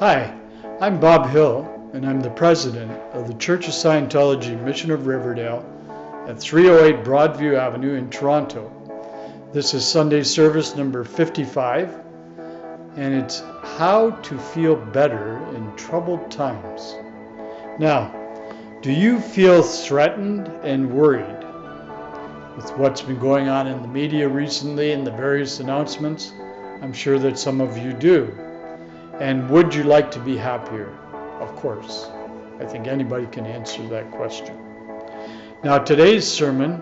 Hi, I'm Bob Hill, and I'm the president of the Church of Scientology Mission of Riverdale at 308 Broadview Avenue in Toronto. This is Sunday service number 55, and it's how to feel better in troubled times. Now, do you feel threatened and worried with what's been going on in the media recently and the various announcements? I'm sure that some of you do. And would you like to be happier? Of course. I think anybody can answer that question. Now, today's sermon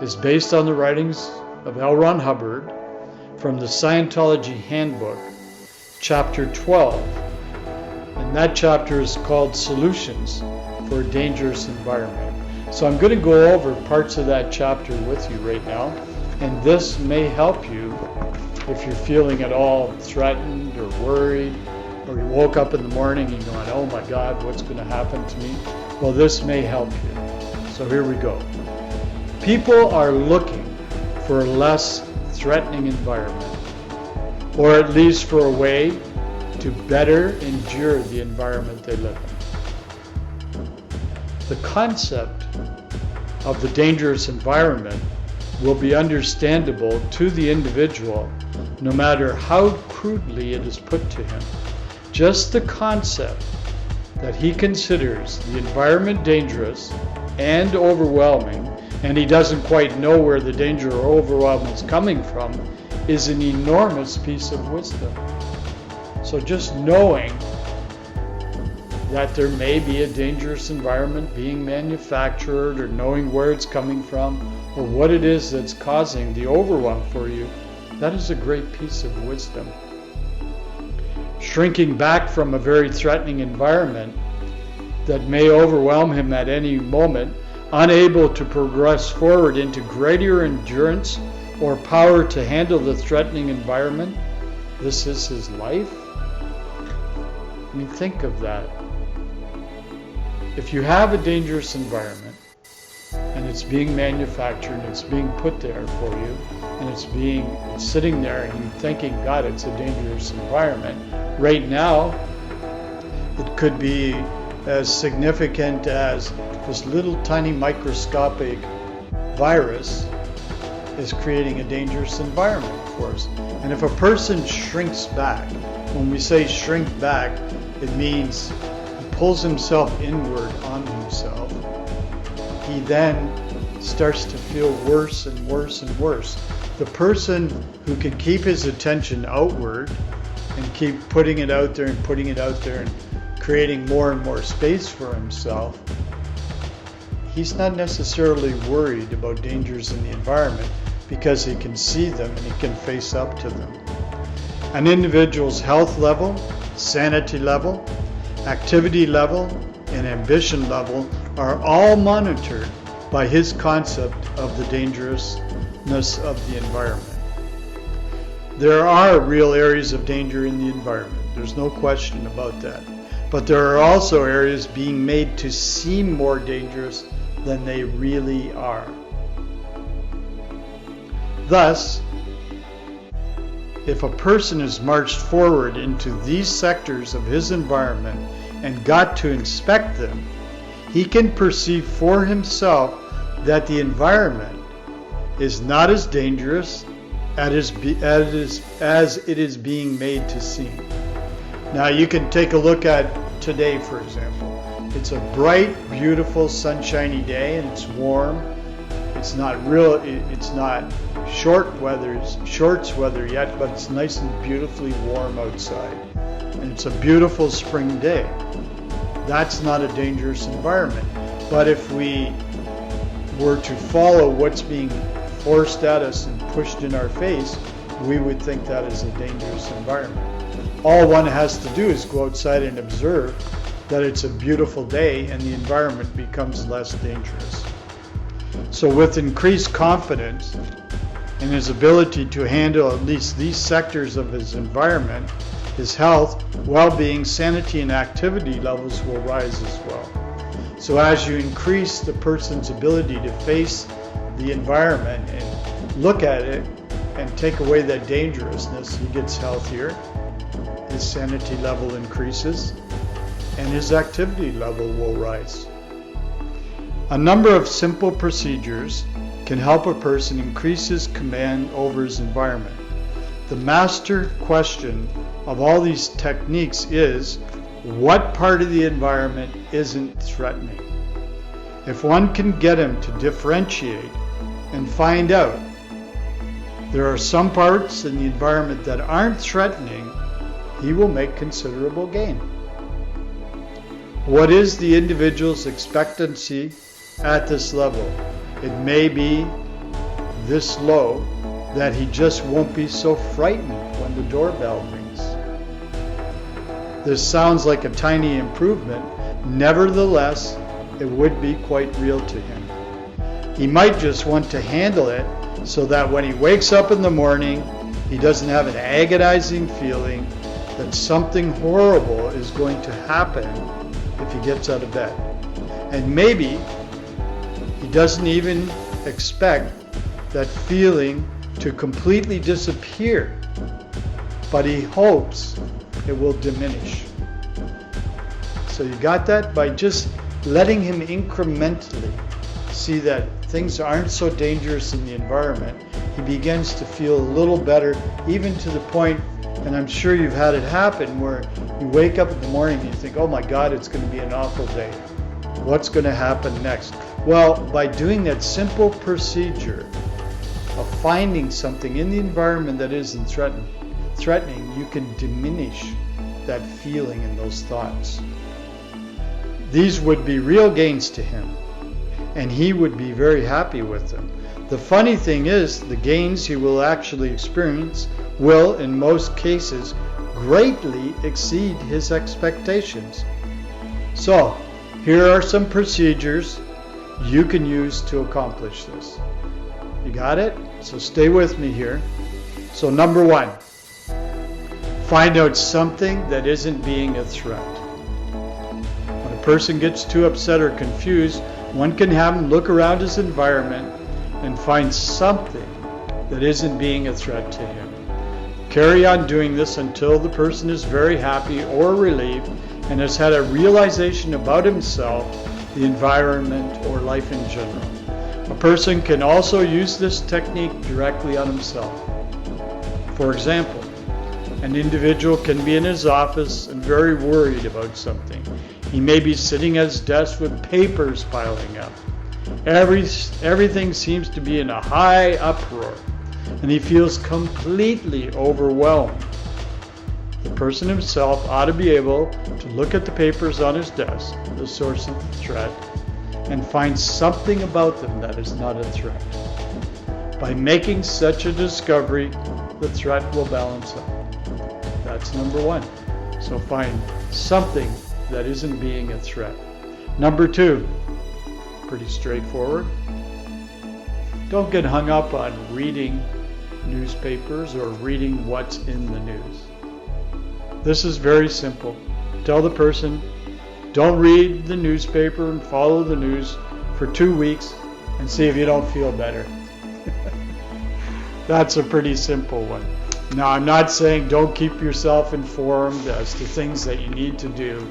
is based on the writings of L. Ron Hubbard from the Scientology Handbook, chapter 12. And that chapter is called Solutions for a Dangerous Environment. So I'm going to go over parts of that chapter with you right now, and this may help you if you're feeling at all threatened or worried, or you woke up in the morning and going, oh my God, what's going to happen to me? Well, this may help you. So here we go. People are looking for a less threatening environment, or at least for a way to better endure the environment they live in. The concept of the dangerous environment will be understandable to the individual no matter how crudely it is put to him. Just the concept that he considers the environment dangerous and overwhelming, and he doesn't quite know where the danger or overwhelm is coming from, is an enormous piece of wisdom. So just knowing that there may be a dangerous environment being manufactured, or knowing where it's coming from, or what it is that's causing the overwhelm for you, that is a great piece of wisdom. Shrinking back from a very threatening environment that may overwhelm him at any moment, unable to progress forward into greater endurance or power to handle the threatening environment, this is his life? I mean, think of that. If you have a dangerous environment, and it's being manufactured, and it's being put there for you, and it's sitting there, and you're thinking, God, it's a dangerous environment. Right now, it could be as significant as this little tiny microscopic virus is creating a dangerous environment for us. And if a person shrinks back, when we say shrink back, it means he pulls himself inward on himself. He then starts to feel worse and worse and worse. The person who can keep his attention outward and keep putting it out there and putting it out there and creating more and more space for himself, he's not necessarily worried about dangers in the environment because he can see them and he can face up to them. An individual's health level, sanity level, activity level, and ambition level are all monitored by his concept of the dangerousness of the environment. There are real areas of danger in the environment. There's no question about that. But there are also areas being made to seem more dangerous than they really are. Thus, if a person is marched forward into these sectors of his environment and got to inspect them, he can perceive for himself that the environment is not as dangerous as it is being made to seem. Now you can take a look at today, for example. It's a bright, beautiful, sunshiny day, and it's warm. It's not shorts weather yet, but it's nice and beautifully warm outside. And it's a beautiful spring day. That's not a dangerous environment. But if we were to follow what's being forced at us and pushed in our face, we would think that is a dangerous environment. All one has to do is go outside and observe that it's a beautiful day, and the environment becomes less dangerous. So with increased confidence in his ability to handle at least these sectors of his environment, his health, well-being, sanity, and activity levels will rise as well. So as you increase the person's ability to face the environment and look at it and take away that dangerousness, he gets healthier, his sanity level increases and his activity level will rise. A number of simple procedures can help a person increase his command over his environment. The master question of all these techniques is, what part of the environment isn't threatening? If one can get him to differentiate and find out there are some parts in the environment that aren't threatening, he will make considerable gain. What is the individual's expectancy at this level? It may be this low that he just won't be so frightened when the doorbell rings. This sounds like a tiny improvement. Nevertheless, it would be quite real to him. He might just want to handle it so that when he wakes up in the morning, he doesn't have an agonizing feeling that something horrible is going to happen if he gets out of bed. And maybe he doesn't even expect that feeling to completely disappear, but he hopes it will diminish. So you got that? By just letting him incrementally see that things aren't so dangerous in the environment, he begins to feel a little better, even to the point, and I'm sure you've had it happen, where you wake up in the morning and you think, oh my God, it's going to be an awful day. What's going to happen next? Well, by doing that simple procedure of finding something in the environment that isn't threatening, you can diminish that feeling and those thoughts. These would be real gains to him, and he would be very happy with them. The funny thing is, the gains he will actually experience will, in most cases, greatly exceed his expectations. So, here are some procedures you can use to accomplish this. You got it? So stay with me here. So number 1, find out something that isn't being a threat. When a person gets too upset or confused, one can have him look around his environment and find something that isn't being a threat to him. Carry on doing this until the person is very happy or relieved and has had a realization about himself, the environment, or life in general. A person can also use this technique directly on himself. For example, an individual can be in his office and very worried about something. He may be sitting at his desk with papers piling up. Everything seems to be in a high uproar, and he feels completely overwhelmed. The person himself ought to be able to look at the papers on his desk, the source of the threat, and find something about them that is not a threat. By making such a discovery, the threat will balance out. That's number 1. So find something that isn't being a threat. Number 2, pretty straightforward. Don't get hung up on reading newspapers or reading what's in the news. This is very simple. Tell the person, don't read the newspaper and follow the news for 2 weeks and see if you don't feel better. That's a pretty simple one. Now, I'm not saying don't keep yourself informed as to things that you need to do,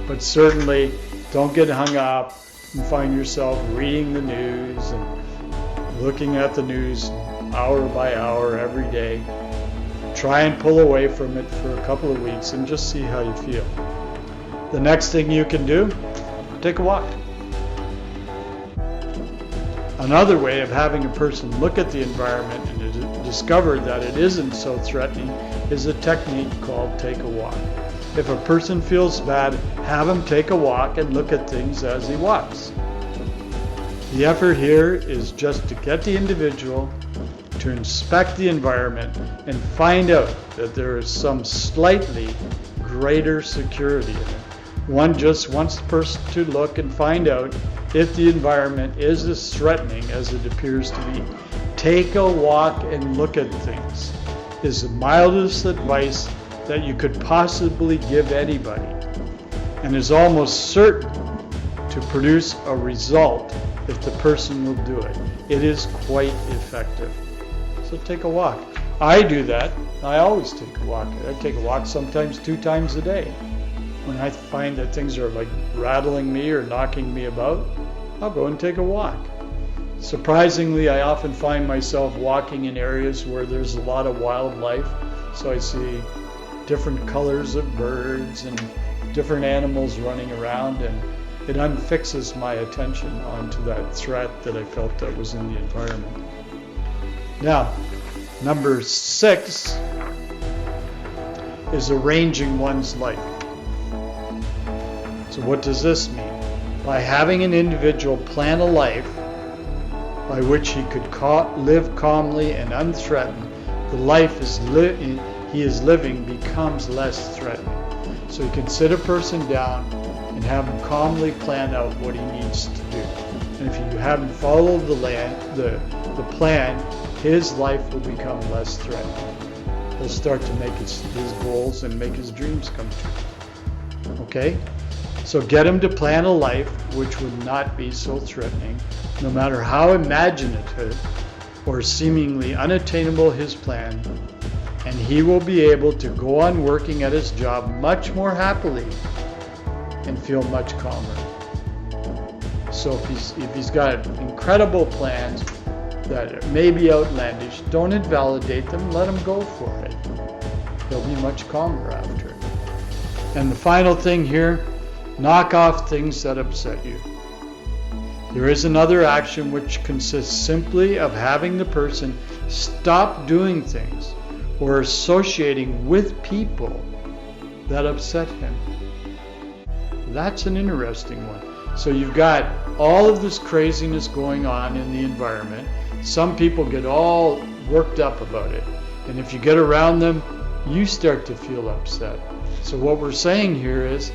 but certainly don't get hung up and find yourself reading the news and looking at the news hour by hour every day. Try and pull away from it for a couple of weeks and just see how you feel. The next thing you can do, take a walk. Another way of having a person look at the environment and discover that it isn't so threatening is a technique called take a walk. If a person feels bad, have him take a walk and look at things as he walks. The effort here is just to get the individual to inspect the environment and find out that there is some slightly greater security in it. One just wants the person to look and find out if the environment is as threatening as it appears to be. Take a walk and look at things is the mildest advice that you could possibly give anybody, and is almost certain to produce a result if the person will do it. It is quite effective. So take a walk. I do that. I always take a walk. I take a walk sometimes 2 times a day. When I find that things are like rattling me or knocking me about, I'll go and take a walk. Surprisingly, I often find myself walking in areas where there's a lot of wildlife. So I see different colors of birds and different animals running around, and it unfixes my attention onto that threat that I felt that was in the environment. Now, number 6 is arranging one's life. So what does this mean? By having an individual plan a life by which he could live calmly and unthreatened, the life he is living becomes less threatening. So you can sit a person down and have him calmly plan out what he needs to do. And if you have him follow the plan, his life will become less threatening. He'll start to make his goals and make his dreams come true. Okay? So get him to plan a life which would not be so threatening, no matter how imaginative or seemingly unattainable his plan, and he will be able to go on working at his job much more happily and feel much calmer. So if he's got incredible plans that may be outlandish, don't invalidate them, let him go for it. He'll be much calmer after it. And the final thing here, knock off things that upset you. There is another action which consists simply of having the person stop doing things or associating with people that upset him. That's an interesting one. So you've got all of this craziness going on in the environment. Some people get all worked up about it. And if you get around them, you start to feel upset. So what we're saying here is,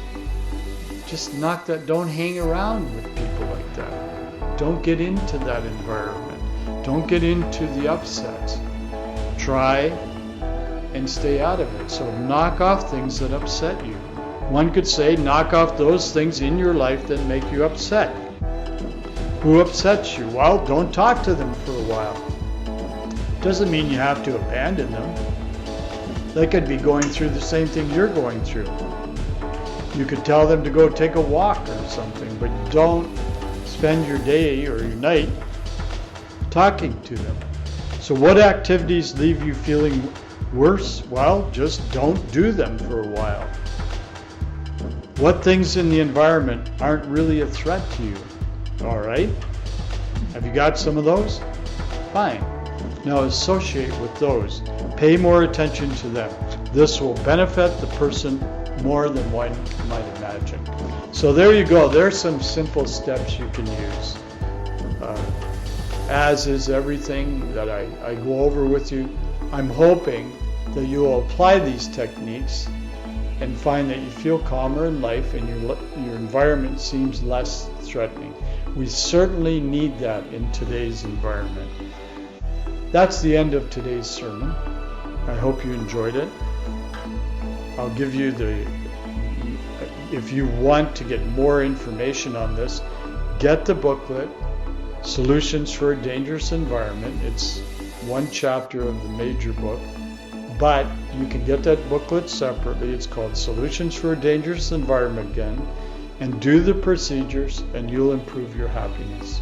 just don't hang around with people like that. Don't get into that environment. Don't get into the upsets. Try and stay out of it. So knock off things that upset you. One could say, knock off those things in your life that make you upset. Who upsets you? Well, don't talk to them for a while. Doesn't mean you have to abandon them. They could be going through the same thing you're going through. You could tell them to go take a walk or something, but don't spend your day or your night talking to them. So what activities leave you feeling worse? Well, just don't do them for a while. What things in the environment aren't really a threat to you? All right. Have you got some of those? Fine. Now associate with those. Pay more attention to them. This will benefit the person more than one might imagine. So there you go. There's some simple steps you can use. As is everything that I go over with you, I'm hoping that you will apply these techniques and find that you feel calmer in life and your environment seems less threatening. We certainly need that in today's environment. That's the end of today's sermon. I hope you enjoyed it. I'll give you if you want to get more information on this, get the booklet, Solutions for a Dangerous Environment. It's one chapter of the major book, but you can get that booklet separately. It's called Solutions for a Dangerous Environment again, and do the procedures and you'll improve your happiness.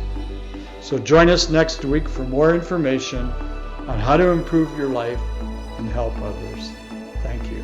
So join us next week for more information on how to improve your life and help others. Thank you.